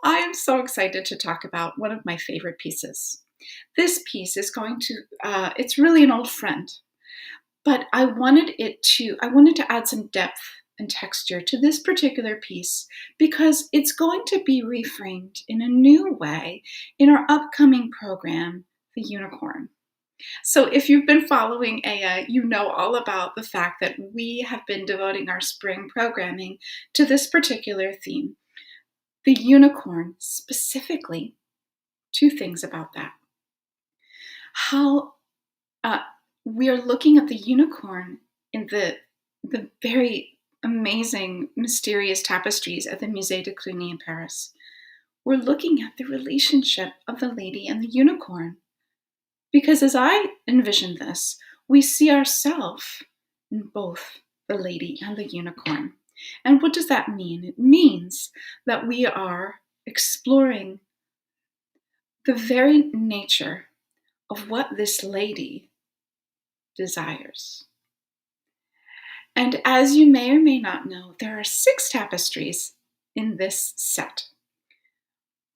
I am so excited to talk about one of my favorite pieces. This piece is it's really an old friend, but I wanted to add some depth and texture to this particular piece because it's going to be reframed in a new way in our upcoming program, The Unicorn. So if you've been following Aya, you know all about the fact that we have been devoting our spring programming to this particular theme, the unicorn specifically. Two things about that. How we are looking at the unicorn in the very amazing, mysterious tapestries at the Musée de Cluny in Paris. We're looking at the relationship of the lady and the unicorn. Because as I envision this, we see ourselves in both the lady and the unicorn. And what does that mean? It means that we are exploring the very nature of what this lady desires. And as you may or may not know, there are 6 tapestries in this set.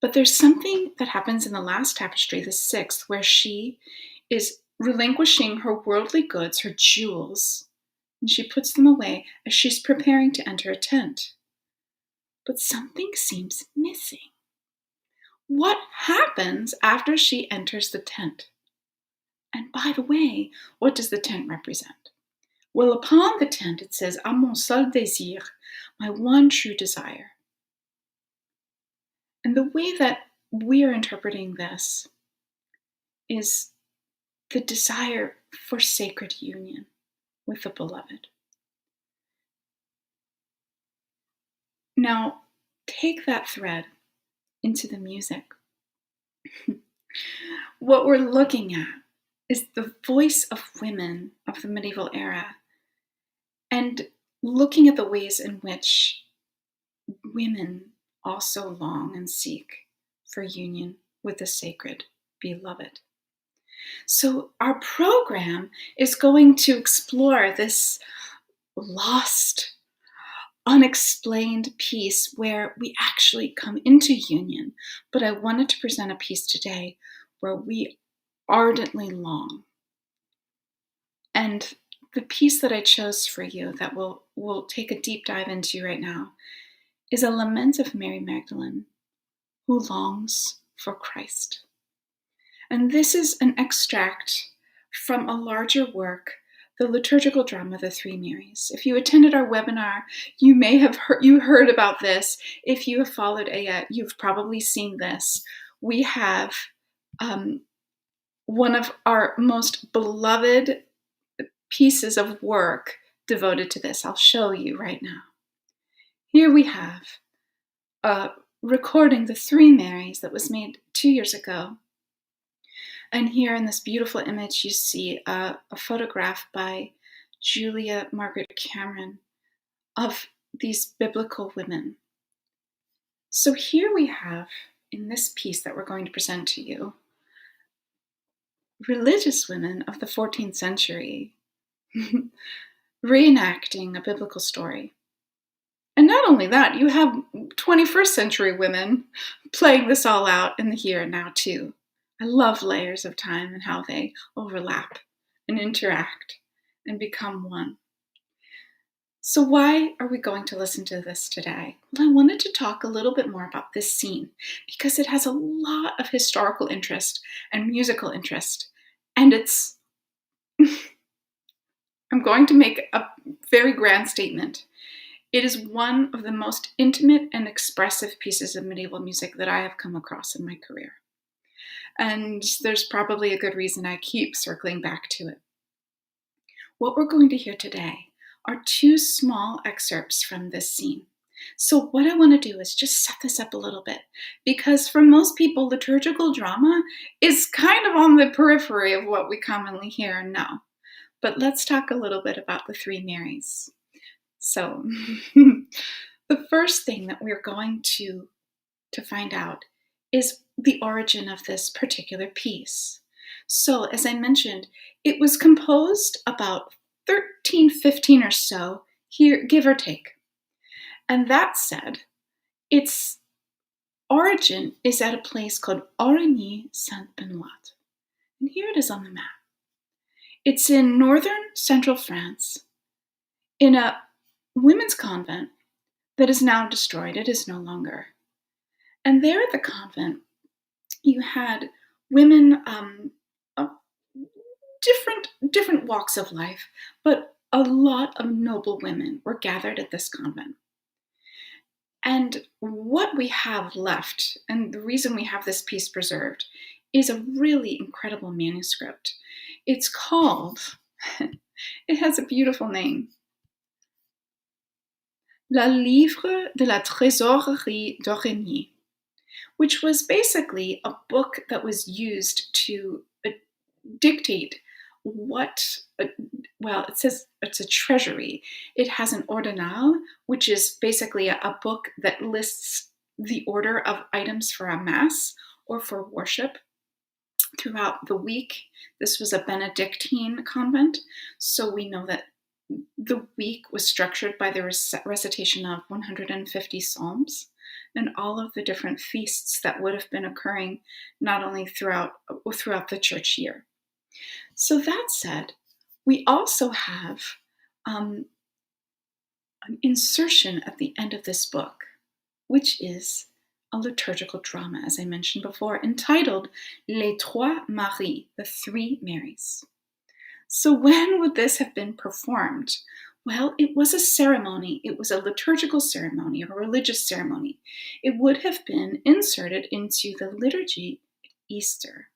But there's something that happens in the last tapestry, the 6th, where she is relinquishing her worldly goods, her jewels, and she puts them away as she's preparing to enter a tent. But something seems missing. What happens after she enters the tent? And by the way, what does the tent represent? Well, upon the tent it says, "À mon seul désir," my one true desire. And the way that we are interpreting this is the desire for sacred union with the beloved. Now, take that thread into the music. What we're looking at is the voice of women of the medieval era and looking at the ways in which women also long and seek for union with the sacred beloved. So our program is going to explore this lost, unexplained piece where we actually come into union. But I wanted to present a piece today where we ardently long. And the piece that I chose for you that we'll take a deep dive into right now is a lament of Mary Magdalene, who longs for Christ. And this is an extract from a larger work, the liturgical drama, The Three Marys. If you attended our webinar, you may have heard about this. If you have followed Aya, you've probably seen this. We have one of our most beloved pieces of work devoted to this. I'll show you right now. Here we have a recording, The Three Marys, that was made 2 years ago. And here in this beautiful image, you see a photograph by Julia Margaret Cameron of these biblical women. So here we have, in this piece that we're going to present to you, religious women of the 14th century reenacting a biblical story. And not only that, you have 21st century women playing this all out in the here and now too. I love layers of time and how they overlap and interact and become one. So why are we going to listen to this today? Well, I wanted to talk a little bit more about this scene because it has a lot of historical interest and musical interest. And it's, I'm going to make a very grand statement. It is one of the most intimate and expressive pieces of medieval music that I have come across in my career. And there's probably a good reason I keep circling back to it. What we're going to hear today are 2 small excerpts from this scene. So what I want to do is just set this up a little bit, because for most people, liturgical drama is kind of on the periphery of what we commonly hear and know. But let's talk a little bit about the Three Marys. So the first thing that we're going to find out is the origin of this particular piece. So, as I mentioned, it was composed about 1315 or so, here, give or take. And that said, it's origin is at a place called Origny-Saint-Benoît. And here it is on the map. It's in northern central France, in a women's convent that is now destroyed. It is no longer. And there at the convent, you had women of different walks of life, but a lot of noble women were gathered at this convent. And what we have left, and the reason we have this piece preserved, is a really incredible manuscript. It's called, it has a beautiful name, La Livre de la Trésorerie d'Origny, which was basically a book that was used to dictate what, well, it says it's a treasury. It has an ordinal, which is basically a book that lists the order of items for a mass or for worship throughout the week. This was a Benedictine convent, so we know that the week was structured by the recitation of 150 psalms and all of the different feasts that would have been occurring not only throughout the church year. So that said, we also have an insertion at the end of this book, which is a liturgical drama, as I mentioned before, entitled Les Trois Maries, the Three Marys. So when would this have been performed? Well, it was a ceremony. It was a liturgical ceremony, a religious ceremony. It would have been inserted into the liturgy at Easter.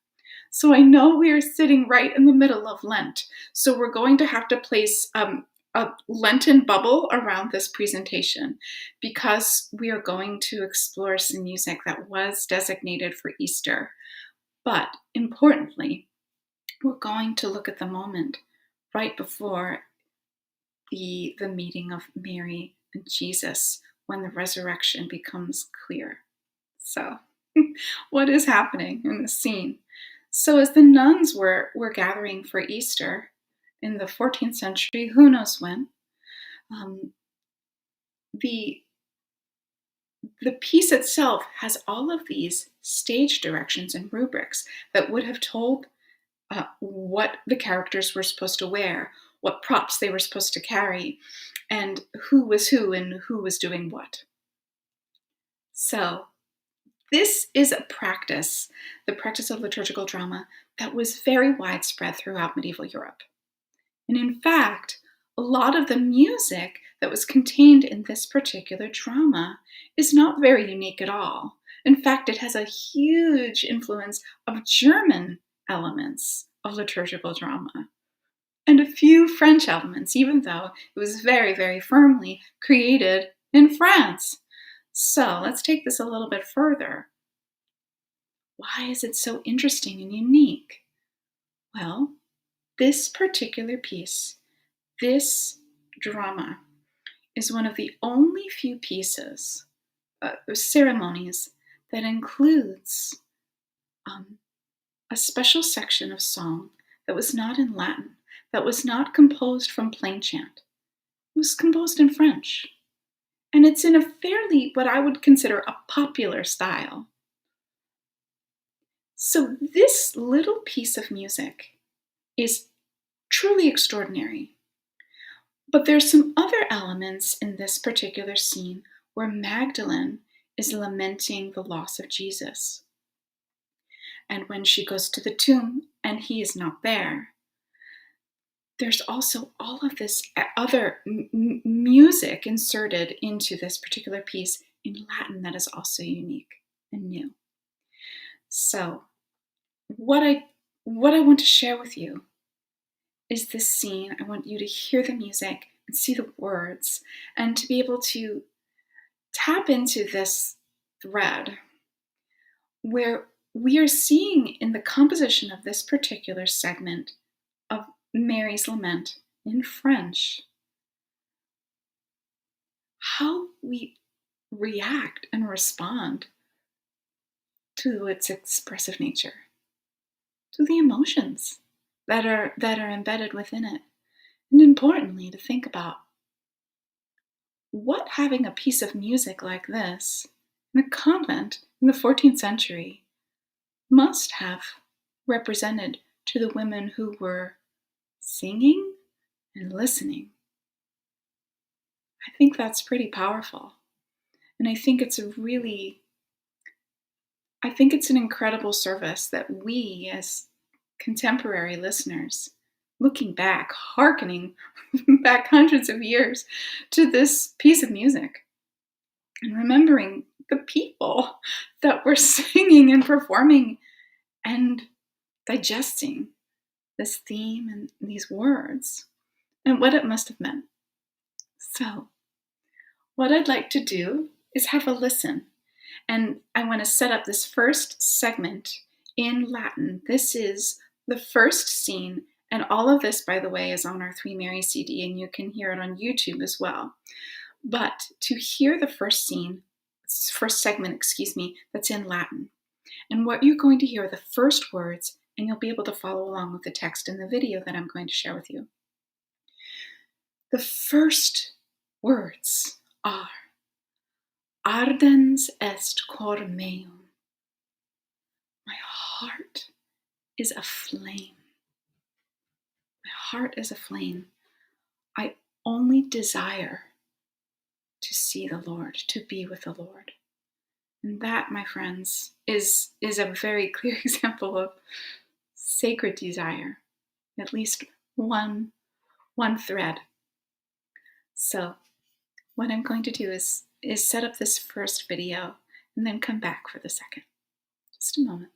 So I know we are sitting right in the middle of Lent. So we're going to have to place a Lenten bubble around this presentation because we are going to explore some music that was designated for Easter. But importantly, we're going to look at the moment right before the meeting of Mary and Jesus when the resurrection becomes clear. So what is happening in the scene? So as the nuns were gathering for Easter in the 14th century, who knows when, the piece itself has all of these stage directions and rubrics that would have told what the characters were supposed to wear, what props they were supposed to carry, and who was who and who was doing what. So this is a practice, the practice of liturgical drama, that was very widespread throughout medieval Europe. And in fact, a lot of the music that was contained in this particular drama is not very unique at all. In fact, it has a huge influence of German elements of liturgical drama and a few French elements, even though it was very, very firmly created in France. So let's take this a little bit further. Why is it so interesting and unique? Well, this particular piece, this drama, is one of the only few pieces, ceremonies, that includes a special section of song that was not in Latin, that was not composed from plain chant. It was composed in French. And it's in a fairly, what I would consider a popular style. So this little piece of music is truly extraordinary. But there's some other elements in this particular scene where Magdalene is lamenting the loss of Jesus. And when she goes to the tomb and he is not there, there's also all of this other music inserted into this particular piece in Latin that is also unique and new. So what I want to share with you is this scene. I want you to hear the music and see the words and to be able to tap into this thread where we are seeing in the composition of this particular segment of Mary's Lament in French how we react and respond to its expressive nature, to the emotions that are embedded within it, and importantly, to think about what having a piece of music like this in a convent in the 14th century must have represented to the women who were singing and listening. I think that's pretty powerful. And I think it's an incredible service that we as contemporary listeners, looking back, hearkening back hundreds of years to this piece of music and remembering the people that were singing and performing and digesting this theme and these words and what it must have meant. So, what I'd like to do is have a listen. And I want to set up this first segment in Latin. This is the first scene, and all of this, by the way, is on our Three Mary CD, and you can hear it on YouTube as well. But to hear the first segment, that's in Latin. And what you're going to hear are the first words, and you'll be able to follow along with the text in the video that I'm going to share with you. The first words are Ardens est cor meum. My heart is aflame. My heart is aflame. I only desire to see the Lord, to be with the Lord. And that, my friends, is a very clear example of sacred desire, at least one thread. So what I'm going to do is set up this first video and then come back for the second. Just a moment.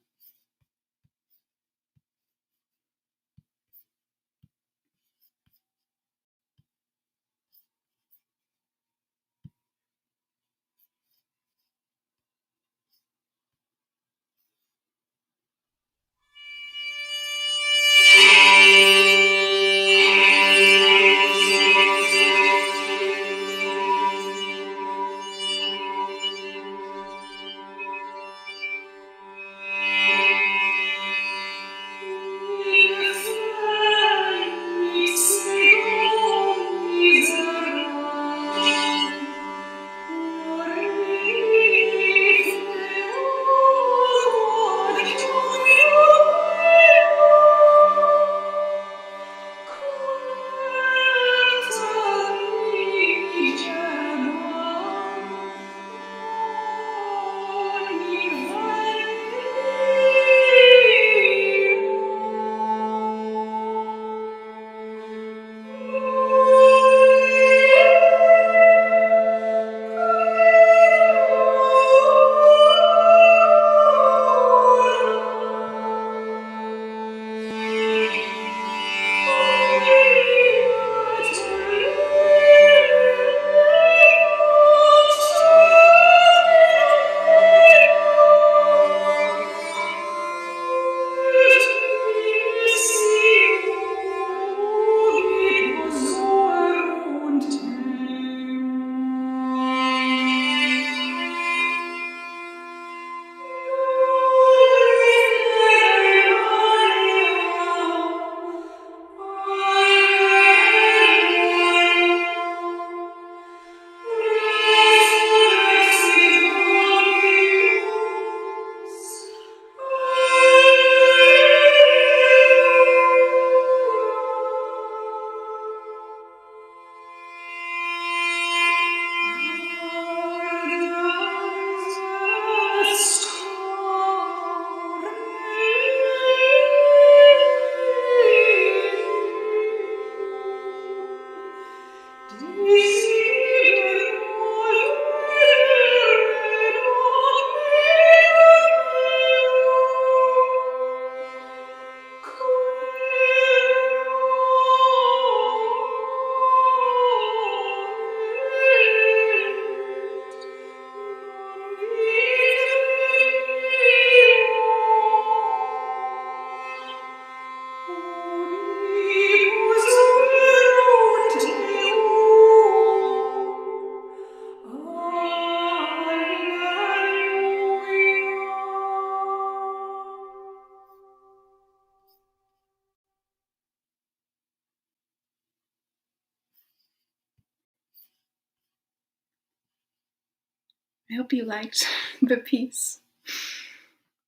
I hope you liked the piece.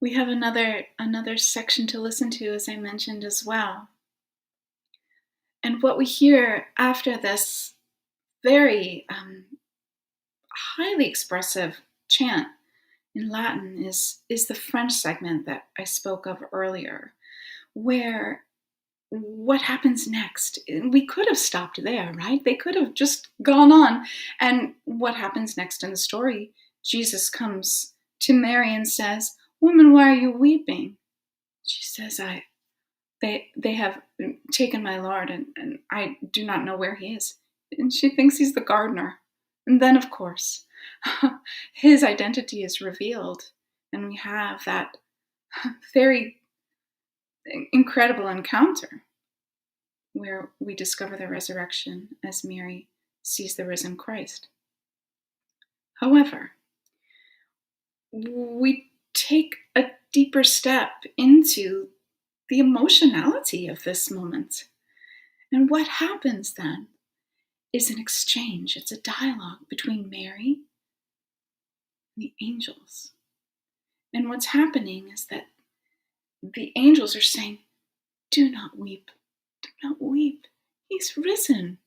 We have another section to listen to, as I mentioned as well. And what we hear after this very highly expressive chant in Latin is the French segment that I spoke of earlier, where what happens next? We could have stopped there, right? They could have just gone on. And what happens next in the story? Jesus comes to Mary and says, "Woman, why are you weeping?" She says, they have taken my Lord, and I do not know where he is. And she thinks he's the gardener. And then, of course, his identity is revealed, and we have that very incredible encounter where we discover the resurrection as Mary sees the risen Christ. However, we take a deeper step into the emotionality of this moment. And what happens then is an exchange. It's a dialogue between Mary and the angels. And what's happening is that the angels are saying, "Do not weep. Do not weep. He's risen.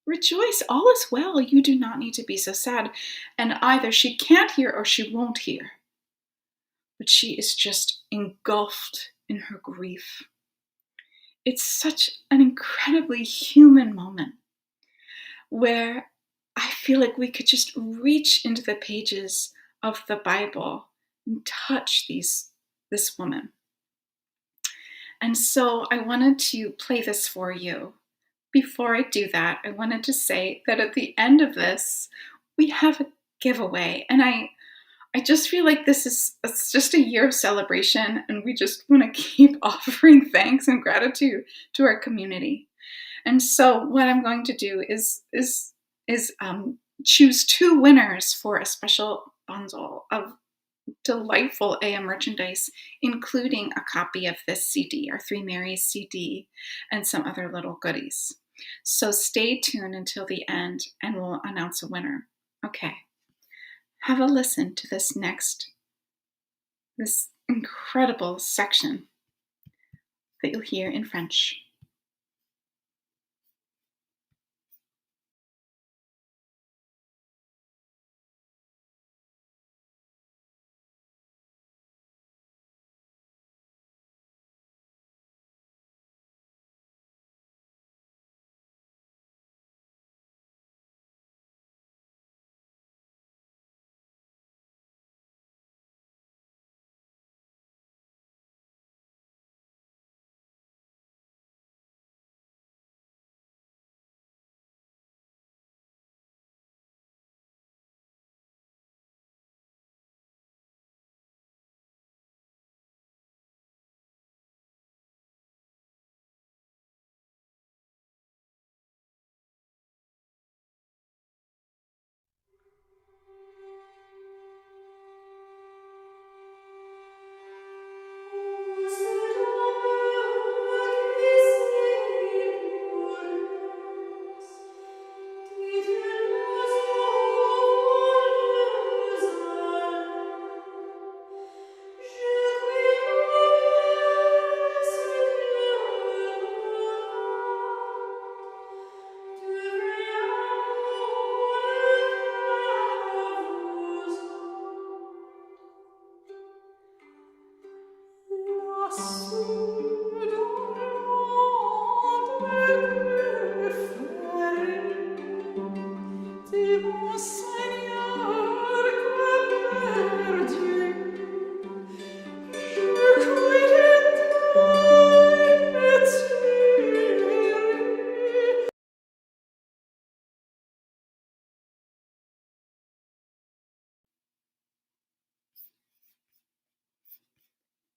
Rejoice. All is well. You do not need to be so sad." And either she can't hear or she won't hear. But she is just engulfed in her grief. It's such an incredibly human moment where I feel like we could just reach into the pages of the Bible and touch this woman. And so I wanted to play this for you. Before I do that, I wanted to say that at the end of this, we have a giveaway. And I just feel like it's just a year of celebration, and we just want to keep offering thanks and gratitude to our community. And so what I'm going to do is choose 2 winners for a special bundle of delightful AM merchandise, including a copy of this CD, our Three Marys CD, and some other little goodies. So stay tuned until the end, and we'll announce a winner. Okay. Have a listen to this incredible section that you'll hear in French.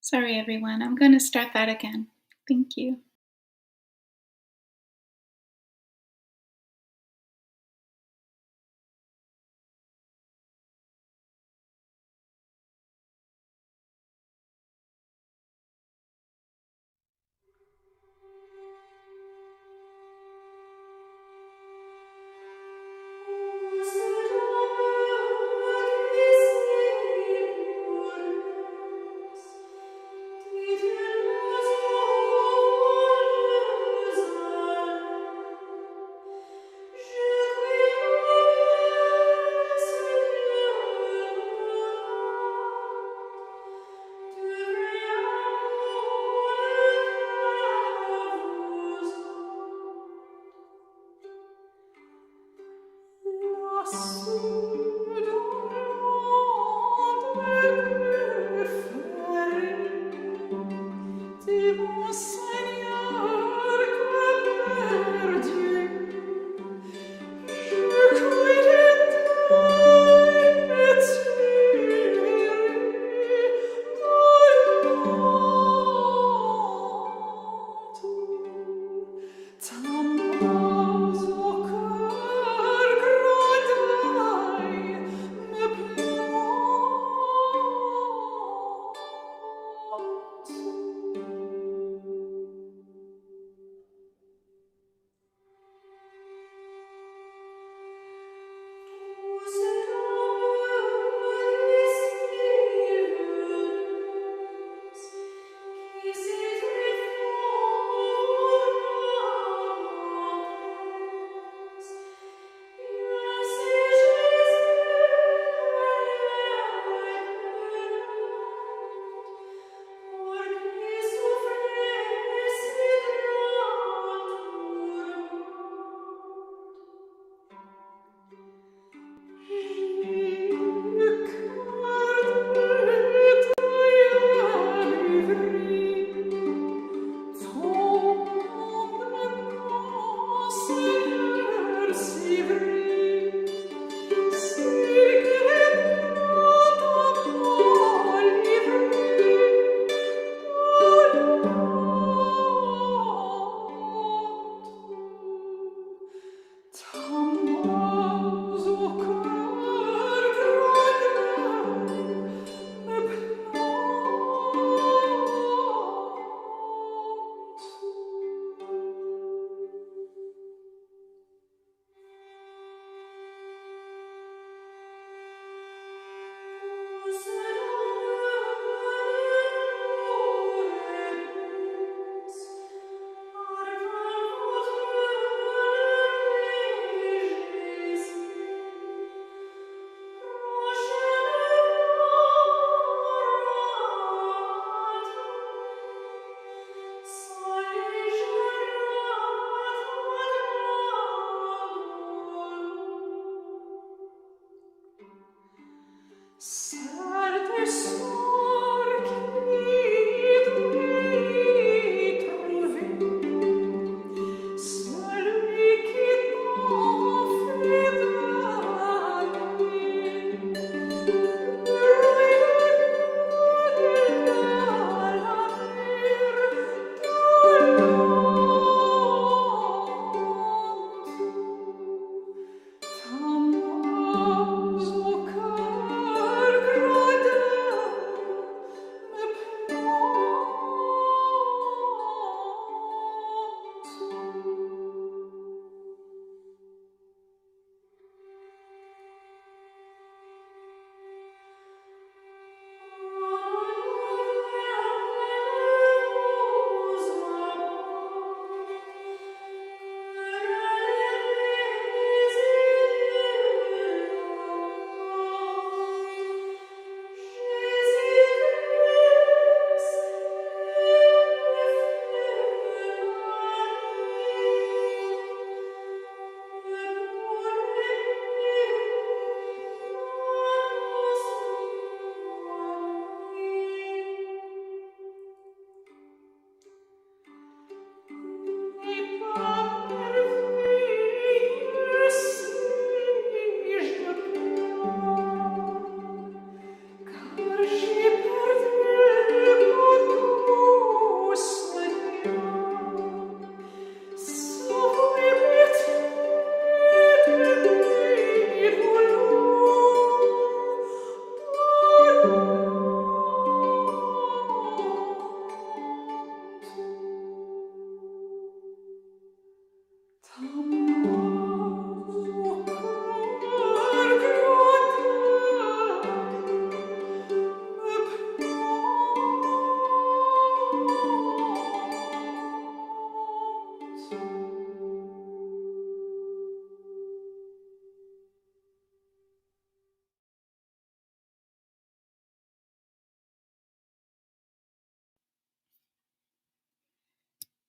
Sorry, everyone. I'm going to start that again. Thank you.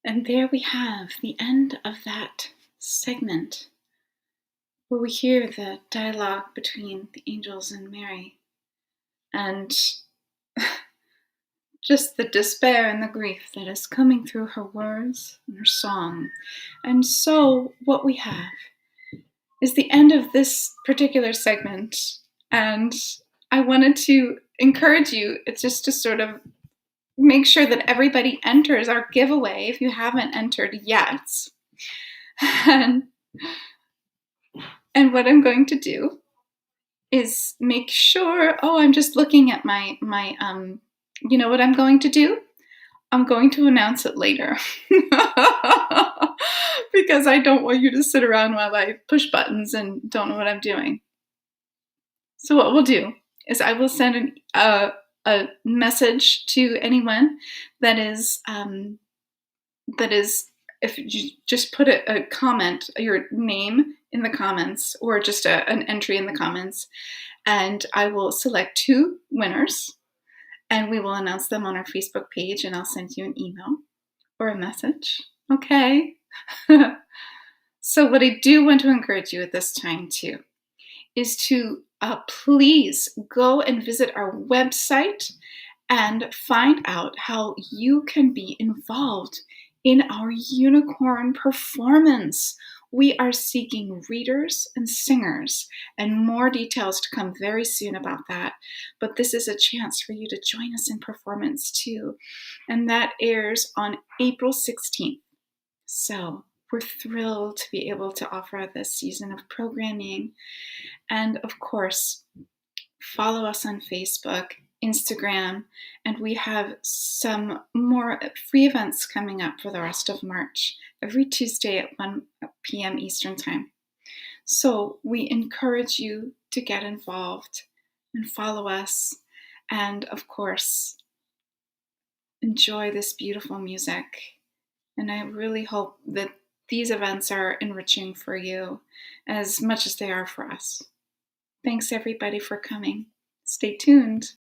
And there we have the end of that segment where we hear the dialogue between the angels and Mary, and just the despair and the grief that is coming through her words and her song. And so what we have is the end of this particular segment, and I wanted to encourage you just to sort of make sure that everybody enters our giveaway if you haven't entered yet. And what I'm going to do is make sure, I'm just looking at my you know what I'm going to do? I'm going to announce it later. Because I don't want you to sit around while I push buttons and don't know what I'm doing. So what we'll do is I will send a message to anyone that is, if you just put a comment, your name in the comments, or just an entry in the comments, and I will select 2 winners, and we will announce them on our Facebook page, and I'll send you an email or a message. Okay? So what I do want to encourage you at this time too is to please go and visit our website and find out how you can be involved in our unicorn performance. We are seeking readers and singers, and more details to come very soon about that. But this is a chance for you to join us in performance too. And that airs on April 16th. So we're thrilled to be able to offer this season of programming. And of course, follow us on Facebook, Instagram, and we have some more free events coming up for the rest of March, every Tuesday at 1 p.m. Eastern Time. So we encourage you to get involved and follow us, and of course, enjoy this beautiful music. And I really hope that these events are enriching for you as much as they are for us. Thanks everybody for coming. Stay tuned.